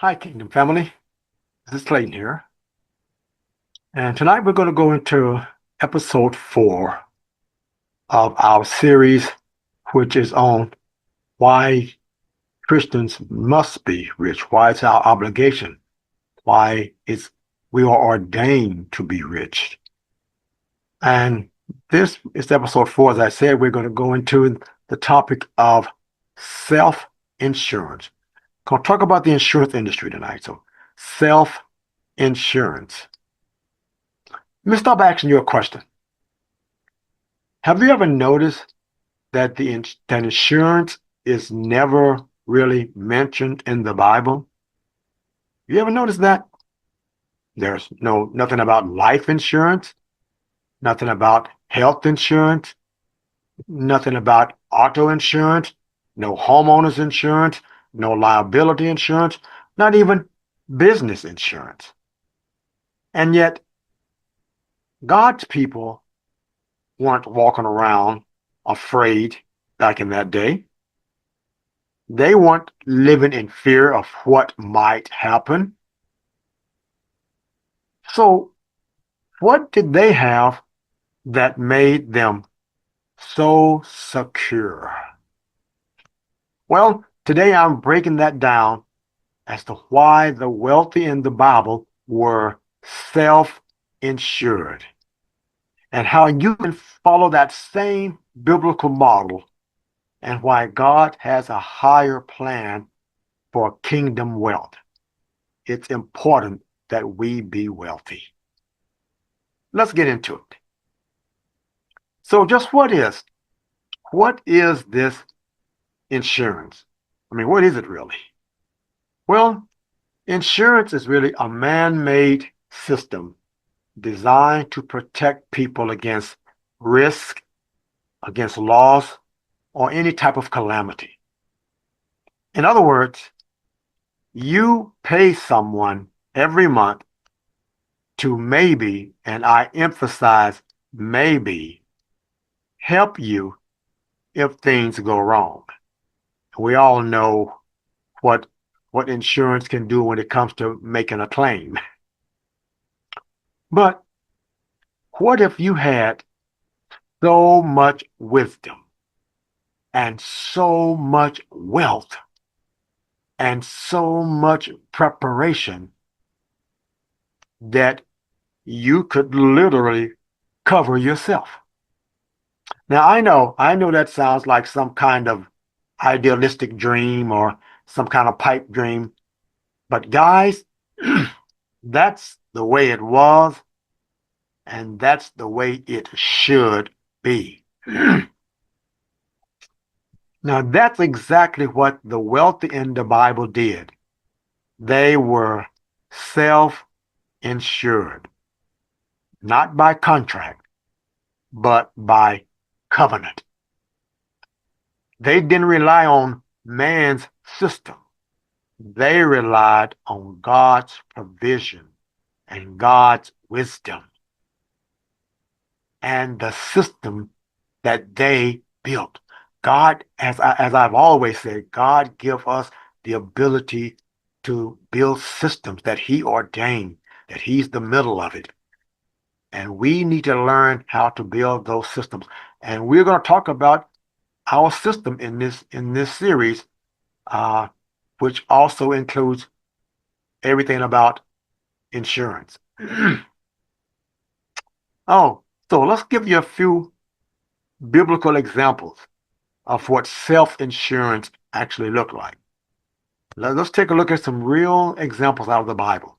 Hi, Kingdom family. This is Clayton here. And tonight we're going to go into episode 4 of our series, which is on why Christians must be rich, why it's our obligation, why we are ordained to be rich. And this is episode 4. As I said, we're going to go into the topic of self-insurance. Going to talk about the insurance industry tonight. So, self-insurance. Let me start by asking you a question. Have you ever noticed that that insurance is never really mentioned in the Bible? You ever noticed that? There's nothing about life insurance, nothing about health insurance, nothing about auto insurance, no homeowners insurance, no liability insurance, not even business insurance. And yet, God's people weren't walking around afraid back in that day. They weren't living in fear of what might happen. So, what did they have that made them so secure? Well, today I'm breaking that down as to why the wealthy in the Bible were self-insured and how you can follow that same biblical model and why God has a higher plan for kingdom wealth. It's important that we be wealthy. Let's get into it. So just what is this insurance? I mean, what is it really? Well, insurance is really a man-made system designed to protect people against risk, against loss, or any type of calamity. In other words, you pay someone every month to maybe, and I emphasize maybe, help you if things go wrong. We all know what insurance can do when it comes to making a claim. But what if you had so much wisdom and so much wealth and so much preparation that you could literally cover yourself? Now, I know that sounds like some kind of idealistic dream or some kind of pipe dream, but guys, that's the way it was, and that's the way it should be. Now, that's exactly what the wealthy in the Bible did. They were self-insured, not by contract, but by covenant. They didn't rely on man's system. They relied on God's provision and God's wisdom and the system that they built. God, as I've always said, God give us the ability to build systems that He ordained, that He's the middle of it. And we need to learn how to build those systems. And we're going to talk about our system in this series, uh, which also includes everything about insurance. Oh, so let's give you a few biblical examples of what self-insurance actually look like. Let's take a look at some real examples out of the Bible.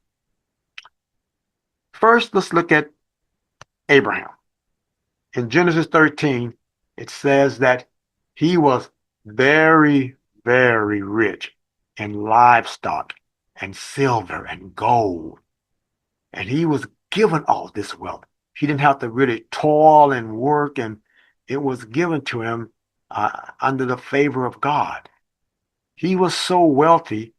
First, let's look at Abraham. In Genesis 13, it says that he was very, very rich in livestock and silver and gold. And he was given all this wealth. He didn't have to really toil and work, and it was given to him under the favor of God. He was so wealthy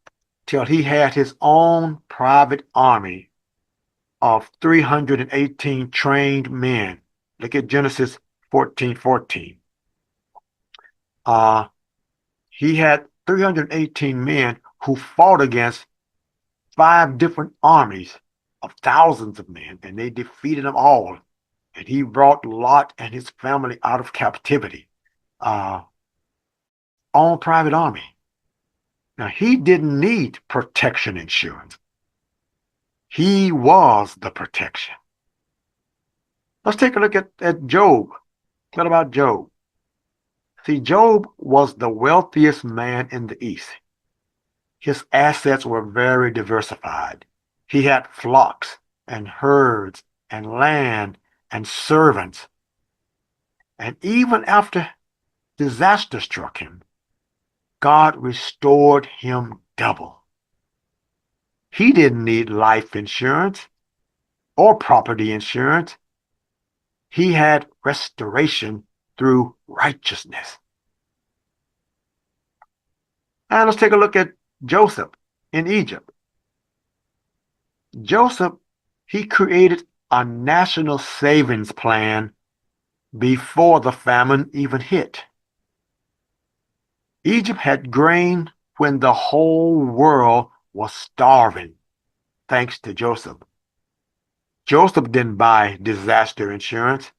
till he had his own private army of 318 trained men. Look at Genesis 14:14. He had 318 men who fought against 5 different armies of thousands of men, and they defeated them all. And he brought Lot and his family out of captivity on private army. Now, he didn't need protection insurance. He was the protection. Let's take a look at Job. What about Job? See, Job was the wealthiest man in the East. His assets were very diversified. He had flocks and herds and land and servants. And even after disaster struck him, God restored him double. He didn't need life insurance or property insurance. He had restoration through righteousness. And let's take a look at Joseph in Egypt. Joseph, he created a national savings plan before the famine even hit. Egypt had grain when the whole world was starving, thanks to Joseph. Joseph didn't buy disaster insurance.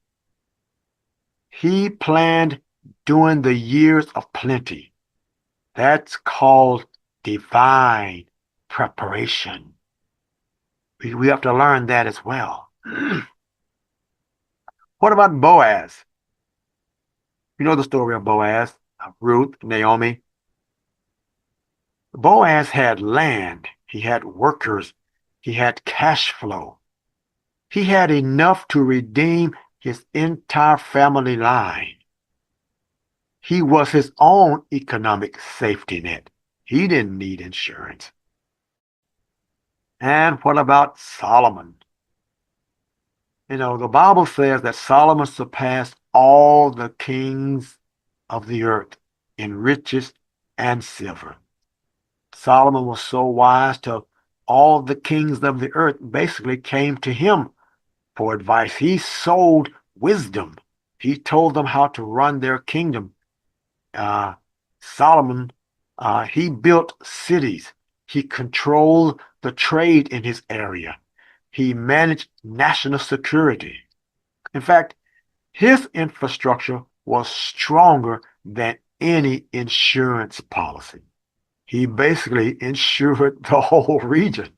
He planned during the years of plenty. That's called divine preparation. We have to learn that as well. What about Boaz? You know the story of Boaz, Ruth, Naomi. Boaz had land, he had workers, he had cash flow. He had enough to redeem his entire family line. He was his own economic safety net. He didn't need insurance. And what about Solomon? You know, the Bible says that Solomon surpassed all the kings of the earth in riches and silver. Solomon was so wise till all the kings of the earth basically came to him for advice. He sold wisdom. He told them how to run their kingdom. Solomon, he built cities. He controlled the trade in his area. He managed national security. In fact, his infrastructure was stronger than any insurance policy. He basically insured the whole region.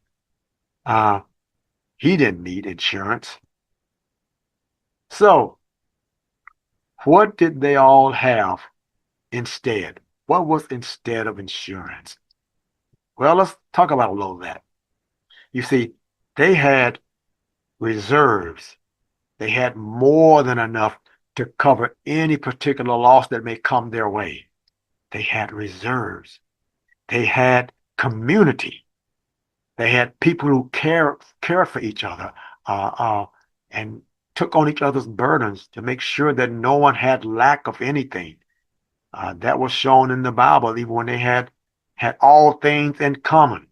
He didn't need insurance. So, what did they all have instead? What was instead of insurance? Well, let's talk about a little of that. You see, they had reserves. They had more than enough to cover any particular loss that may come their way. They had reserves. They had community. They had people who cared for each other and took on each other's burdens to make sure that no one had lack of anything. That was shown in the Bible, even when they had all things in common.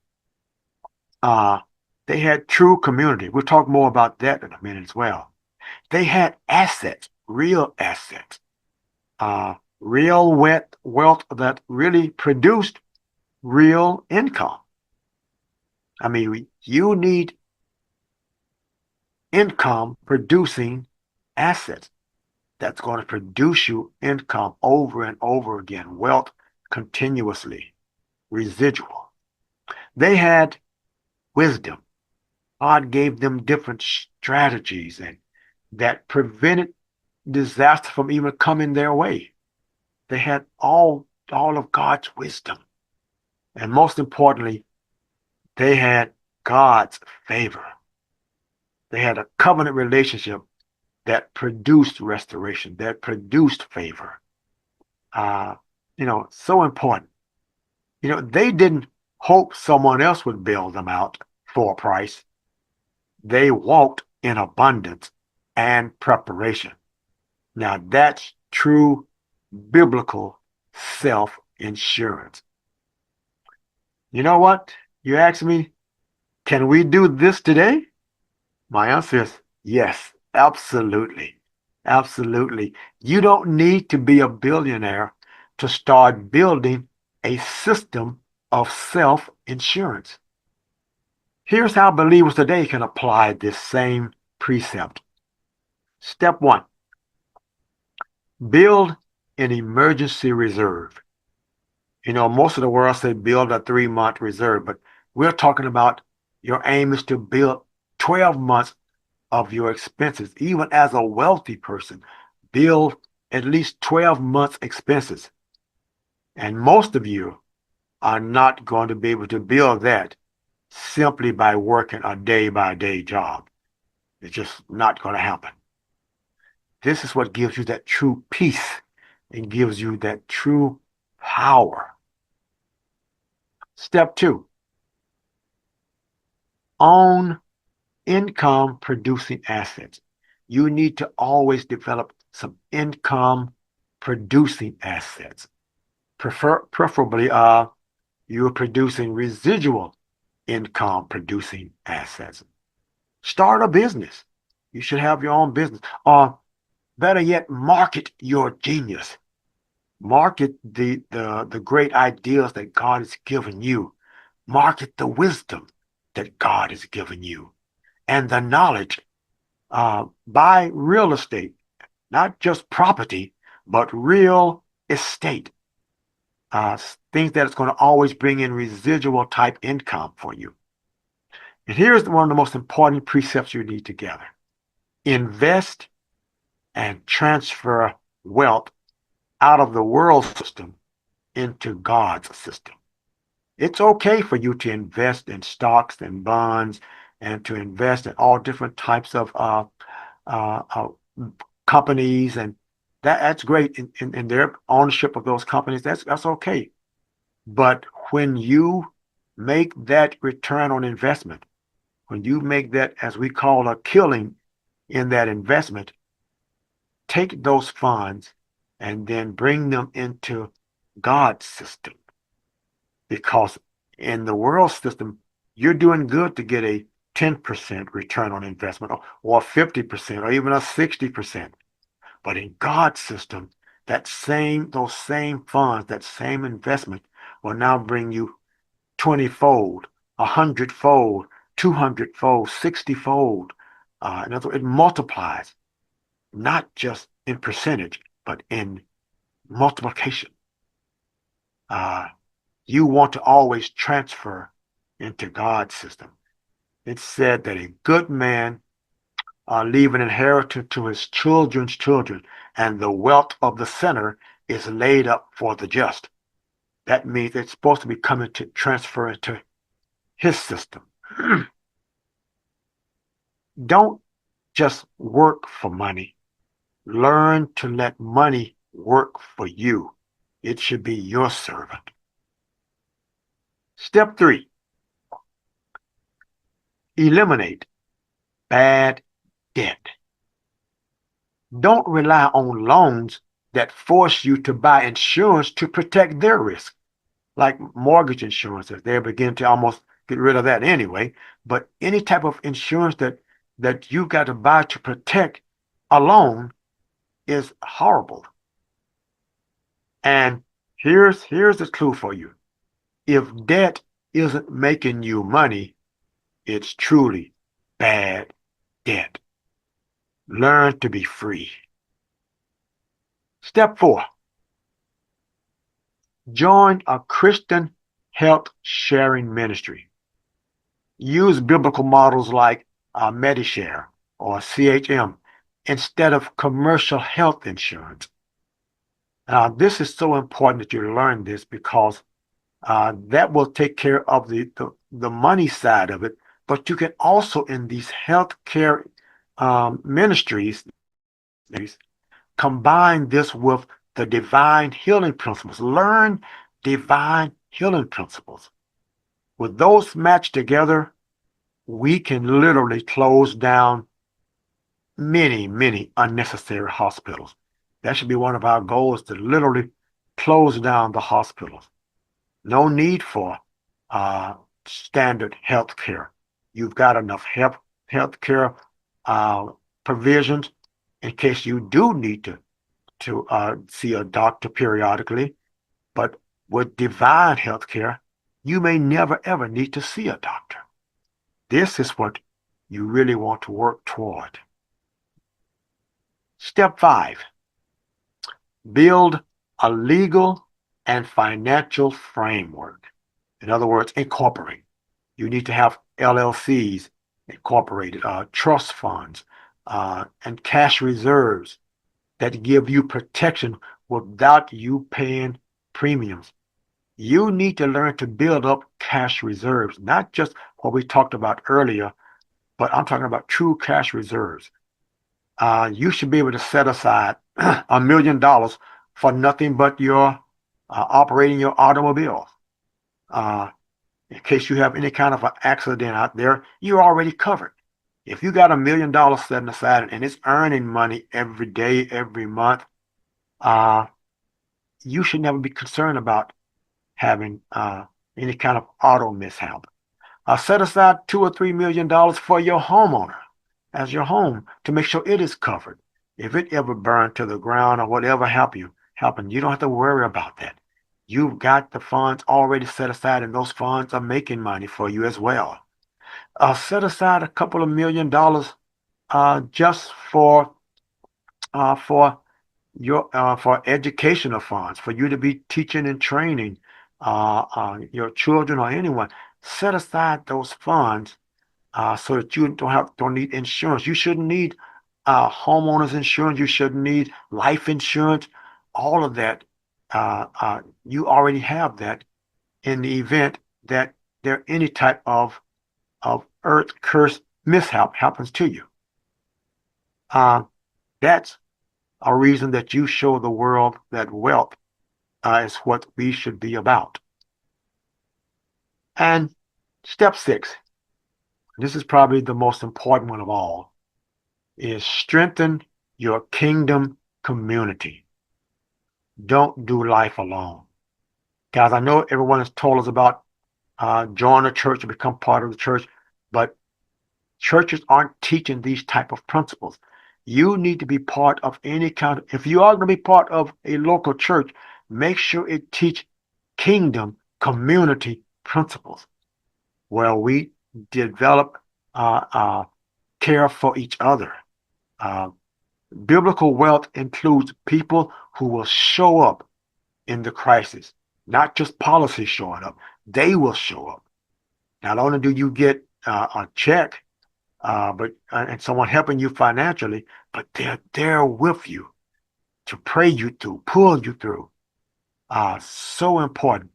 They had true community. We'll talk more about that in a minute as well. They had assets, real assets, real wealth that really produced real income. I mean, you need income producing assets that's going to produce you income over and over again, wealth continuously, residual. They had wisdom. God gave them different strategies and that prevented disaster from even coming their way. They had all of God's wisdom. And most importantly, they had God's favor. They had a covenant relationship that produced restoration, that produced favor. So important. They didn't hope someone else would bail them out for a price. They walked in abundance and preparation. Now that's true biblical self-insurance. You know what? You ask me, can we do this today? My answer is yes, absolutely. Absolutely. You don't need to be a billionaire to start building a system of self-insurance. Here's how believers today can apply this same precept. Step 1, build an emergency reserve. Most of the world say build a 3-month reserve, but we're talking about your aim is to build 12 months of your expenses. Even as a wealthy person, build at least 12 months expenses. And most of you are not going to be able to build that simply by working a day-by-day job. It's just not going to happen. This is what gives you that true peace and gives you that true power. Step 2, own income producing assets. You need to always develop some income producing assets. Preferably, you're producing residual income producing assets. Start a business. You should have your own business. Or better yet, market your genius. Market the great ideas that God has given you. Market the wisdom that God has given you and the knowledge. Buy real estate, not just property, but real estate. Things that it's going to always bring in residual type income for you. And here's one of the most important precepts you need to gather. Invest and transfer wealth out of the world system into God's system. It's okay for you to invest in stocks and bonds and to invest in all different types of companies, and that's great in their ownership of those companies. That's okay. But when you make that return on investment, when you make that, as we call, a killing in that investment, take those funds and then bring them into God's system. Because in the world system, you're doing good to get a 10% return on investment or 50% or even a 60%. But in God's system, those same funds, that same investment will now bring you 20-fold, 100-fold, 200-fold, 60-fold. In other words, it multiplies, not just in percentage, but in multiplication. You want to always transfer into God's system. It's said that a good man leave an inheritance to his children's children, and the wealth of the sinner is laid up for the just. That means it's supposed to be coming to transfer into his system. Don't just work for money. Learn to let money work for you. It should be your servant. Step 3, eliminate bad debt. Don't rely on loans that force you to buy insurance to protect their risk, like mortgage insurances. They begin to almost get rid of that anyway. But any type of insurance that you got to buy to protect a loan is horrible. And here's the clue for you. If debt isn't making you money, it's truly bad debt. Learn to be free. Step 4, join a Christian health sharing ministry. Use biblical models like Medishare or CHM instead of commercial health insurance. This is so important that you learn this because that will take care of the money side of it. But you can also, in these healthcare ministries, combine this with the divine healing principles. Learn divine healing principles. With those matched together, we can literally close down many, many unnecessary hospitals. That should be one of our goals, to literally close down the hospitals. No need for standard health care. You've got enough health care provisions in case you do need to see a doctor periodically. But with divine health care, you may never, ever need to see a doctor. This is what you really want to work toward. Step 5, build a legal and financial framework. In other words, incorporate. You need to have LLCs incorporated, trust funds, and cash reserves that give you protection without you paying premiums. You need to learn to build up cash reserves, not just what we talked about earlier, but I'm talking about true cash reserves. You should be able to set aside $1 million for nothing but your operating your automobile. Uh, in case you have any kind of an accident out there, you're already covered. If you got $1 million setting aside and it's earning money every day, every month, uh, you should never be concerned about having any kind of auto mishap. Set aside $2 or $3 million for your homeowner as your home to make sure it is covered. If it ever burned to the ground or whatever happened, you don't have to worry about that. You've got the funds already set aside, and those funds are making money for you as well. Set aside a couple of $1 million just for your for educational funds, for you to be teaching and training your children or anyone. Set aside those funds so that you don't need insurance. You shouldn't need homeowners insurance. You shouldn't need life insurance. All of that, you already have that in the event that there any type of earth curse mishap happens to you. That's a reason that you show the world that wealth is what we should be about. And step 6, this is probably the most important one of all, is strengthen your kingdom community. Don't do life alone. Guys, I know everyone has told us about join a church and become part of the church, but churches aren't teaching these type of principles. You need to be part of any kind of, if you are going to be part of a local church, make sure it teach kingdom community principles where we develop care for each other. Biblical wealth includes people who will show up in the crisis, not just policy showing up. They will show up. Not only do you get a check, and someone helping you financially, but they're there with you to pray you through, pull you through. So important.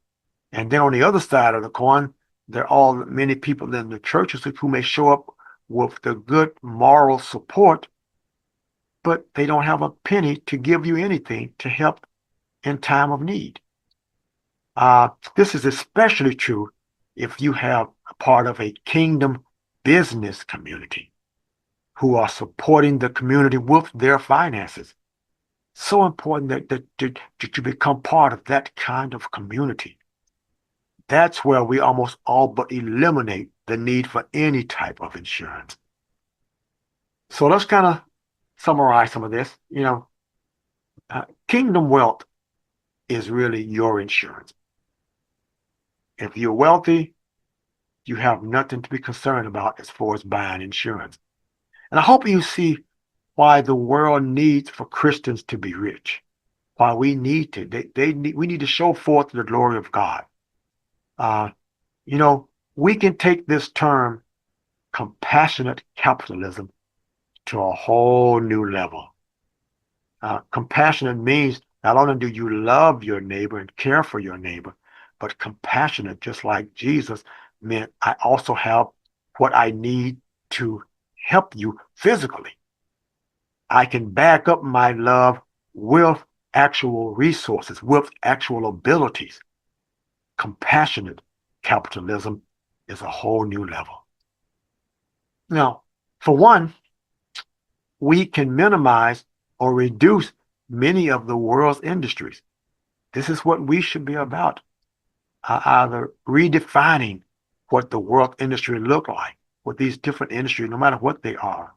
And then on the other side of the coin, there are many people in the churches who may show up with the good moral support, but they don't have a penny to give you anything to help in time of need. This is especially true if you have a part of a kingdom business community who are supporting the community with their finances. So important that you become part of that kind of community. That's where we almost all but eliminate the need for any type of insurance. So let's kind of summarize some of this. Kingdom wealth is really your insurance. If you're wealthy, you have nothing to be concerned about as far as buying insurance. And I hope you see why the world needs for Christians to be rich. Why we need to. We need to show forth the glory of God. We can take this term compassionate capitalism to a whole new level. Compassionate means not only do you love your neighbor and care for your neighbor, but compassionate, just like Jesus, meant I also have what I need to help you physically. I can back up my love with actual resources, with actual abilities. Compassionate capitalism is a whole new level. Now, for one, we can minimize or reduce many of the world's industries. This is what we should be about, either redefining what the world industry look like, what these different industries, no matter what they are,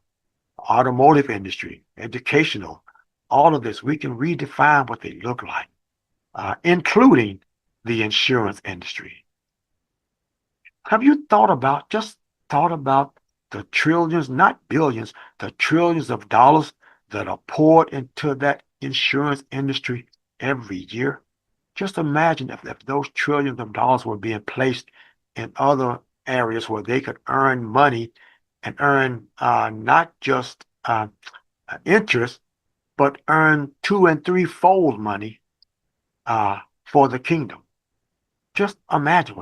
automotive industry, educational, all of this, we can redefine what they look like, including the insurance industry. Have you thought about, just thought about the trillions, not billions, the trillions of dollars that are poured into that insurance industry every year? Just imagine if those trillions of dollars were being placed in other areas where they could earn money and earn not just interest, but earn two and three-fold money for the kingdom. Just imagine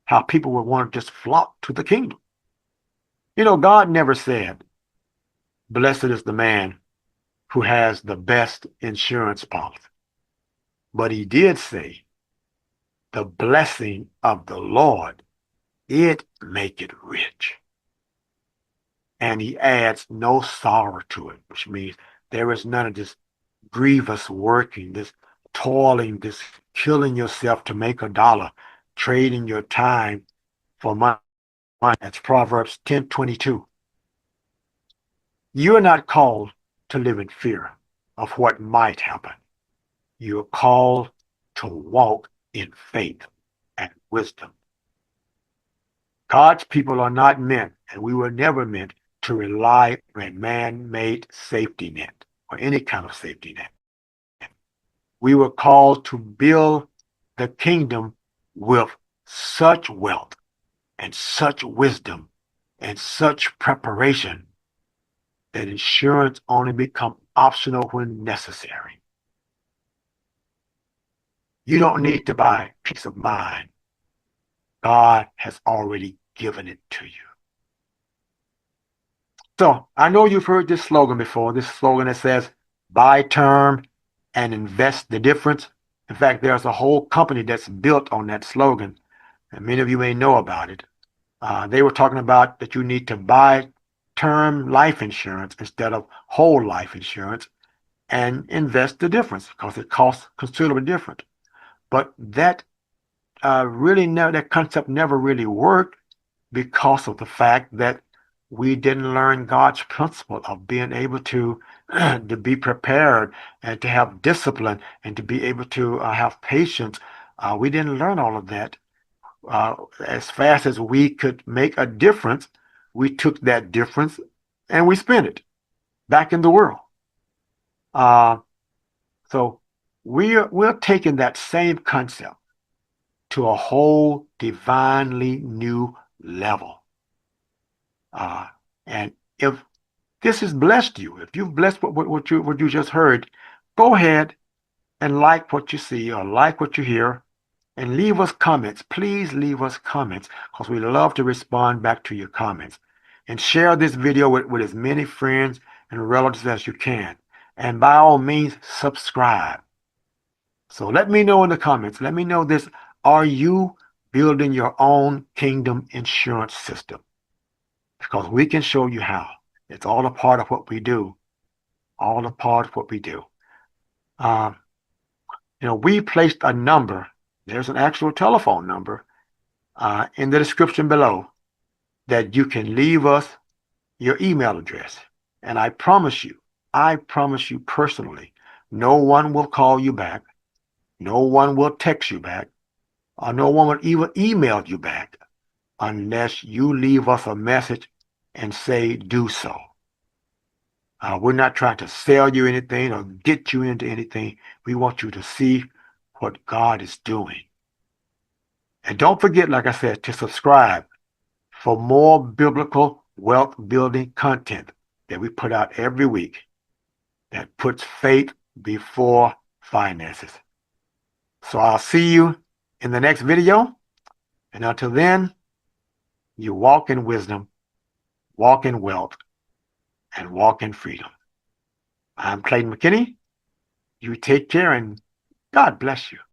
how people would want to just flock to the kingdom. You know, God never said, blessed is the man who has the best insurance policy. But he did say, the blessing of the Lord, it make it rich. And he adds no sorrow to it, which means there is none of this grievous working, this toiling, this killing yourself to make a dollar, trading your time for money. That's Proverbs 10:22. You are not called to live in fear of what might happen. You are called to walk in faith and wisdom. God's people are not meant, and we were never meant, to rely on a man-made safety net or any kind of safety net. We were called to build the kingdom with such wealth and such wisdom and such preparation that insurance only becomes optional when necessary. You don't need to buy peace of mind. God has already given it to you. So I know you've heard this slogan before, this slogan that says, buy term and invest the difference. In fact, there's a whole company that's built on that slogan, and many of you may know about it. They were talking about that you need to buy term life insurance instead of whole life insurance and invest the difference because it costs considerably different. But that that concept never really worked because of the fact that we didn't learn God's principle of being able to be prepared and to have discipline and to be able to have patience. We didn't learn all of that. As fast as we could make a difference, we took that difference and we spent it back in the world. So we're taking that same concept to a whole divinely new level. And if this has blessed you, if you've blessed what you just heard, go ahead and like what you see or like what you hear and leave us comments. Please leave us comments because we love to respond back to your comments. And share this video with as many friends and relatives as you can. And by all means, subscribe. So let me know in the comments. Let me know this. Are you building your own kingdom insurance system? Because we can show you how. It's all a part of what we do. All a part of what we do. We placed a number. There's an actual telephone number in the description below that you can leave us your email address. And I promise you personally, no one will call you back. No one will text you back. Or no one will even email you back unless you leave us a message and say, do so. We're not trying to sell you anything or get you into anything. We want you to see what God is doing. And don't forget, like I said, to subscribe for more biblical wealth building content that we put out every week that puts faith before finances. So I'll see you in the next video. And until then, you walk in wisdom, walk in wealth, and walk in freedom. I'm Clayton McKinney. You take care and God bless you.